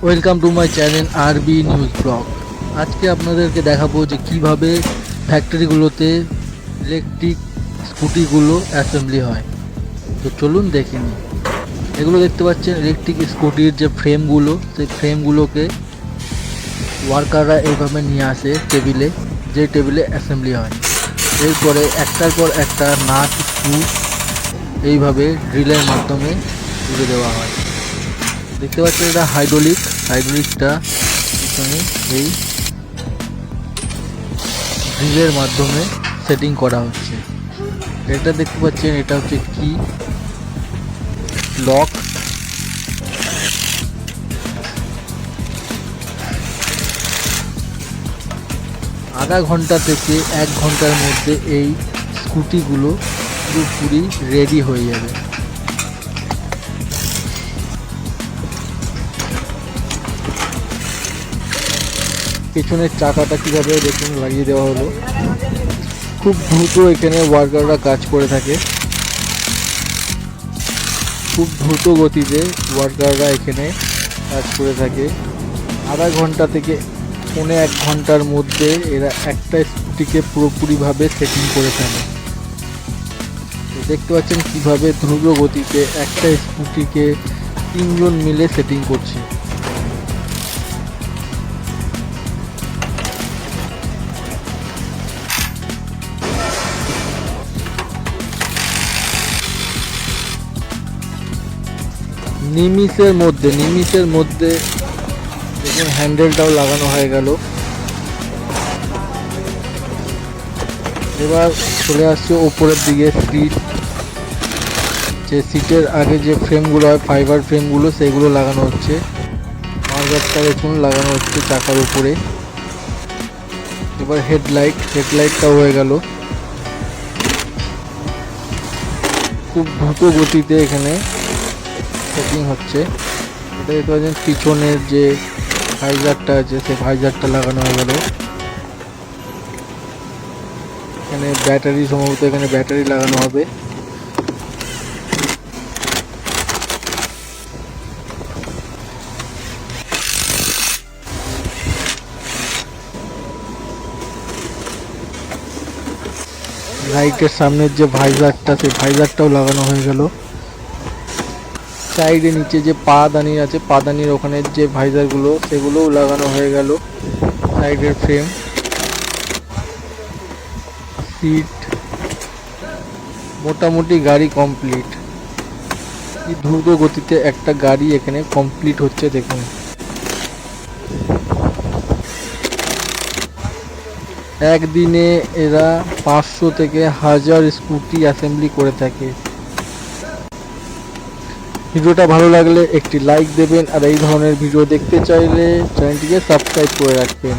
Welcome to my channel আরবি news blog. আজকে আপনাদেরকে দেখাবো যে কিভাবে ফ্যাক্টরিগুলোতে ইলেকট্রিক স্কুটিগুলো অ্যাসেম্বলি হয়। তো চলুন দেখে নিই। এগুলো দেখতে পাচ্ছেন ইলেকট্রিক স্কুটির যে ফ্রেমগুলো, সেই ফ্রেমগুলোকে ওয়ার্কাররা এইভাবে নিয়ে আসে টেবিলে, যে টেবিলে অ্যাসেম্বলি হয়। এরপরে একটার পর একটা নাট স্ক্রু এইভাবে ড্রিলের মাধ্যমে তুলে দেওয়া হয়। দেখতে পাচ্ছেন এটা হাইড্রোলিকটা পিছনে এই ড্রিলের মাধ্যমে সেটিং করা হচ্ছে। এটা দেখতে পাচ্ছেন এটা হচ্ছে কি লক। আধা ঘন্টা থেকে 1 ঘন্টার মধ্যে এই স্কুটিগুলো পুরোপুরি রেডি হয়ে যাবে। পেছনের চাকাটা কিভাবে দেখুন লাগিয়ে দেওয়া হলো। খুব দ্রুত এখানে ওয়ার্কাররা কাজ করে থাকে, খুব দ্রুত গতিতে ওয়ার্কাররা এখানে কাজ করে থাকে। আধা ঘন্টা থেকে 1.25 ঘন্টার মধ্যে এরা একটা স্কুটিকে পুরোপুরিভাবে সেটিং করে ফেলে। দেখতে পাচ্ছেন কিভাবে দ্রুত গতিতে একটা স্কুটিকে 3 জন মিলে সেটিং করছে। নিমিষের মধ্যে দেখুন হ্যান্ডেলটাও লাগানো হয়ে গেল। এবার চলে আসছে ওপরের দিকে সিট, যে সিটের আগে যে ফ্রেমগুলো হয় ফাইবার ফ্রেমগুলো, সেগুলো লাগানো হচ্ছে। মার্কারটা দেখুন লাগানো হচ্ছে চাকার উপরে। এবার হেডলাইটটাও হয়ে গেল। খুব দ্রুত গতিতে এখানে সেটিং হচ্ছে। এটা দেখতে পাচ্ছেন পিছনের যে ভাইজারটা আছে, সেই ভাইজারটা লাগানো হয়ে গেল। এখানে সম্ভবত এখানে ব্যাটারি লাগানো হবে। লাইটের সামনের যে ভাইজারটা, সেই ভাইজারটাও লাগানো হয়ে গেল। সাইডে নিচে যে পাদানি আছে, পাদানির ওখানে যে ভাইজারগুলো, সেগুলোও লাগানো হয়ে গেল। সাইডের ফ্রেম, সিট, মোটামুটি গাড়ি কমপ্লিট। কি দ্রুত গতিতে একটা গাড়ি এখানে কমপ্লিট হচ্ছে দেখুন। একদিনে এরা 500 থেকে 1000 স্কুটি অ্যাসেম্বলি করে থাকে। ভিডিওটা ভালো লাগলে একটি লাইক দেবেন, আর এই ধরনের ভিডিও দেখতে চাইলে চ্যানেলটিকে সাবস্ক্রাইব করে রাখবেন।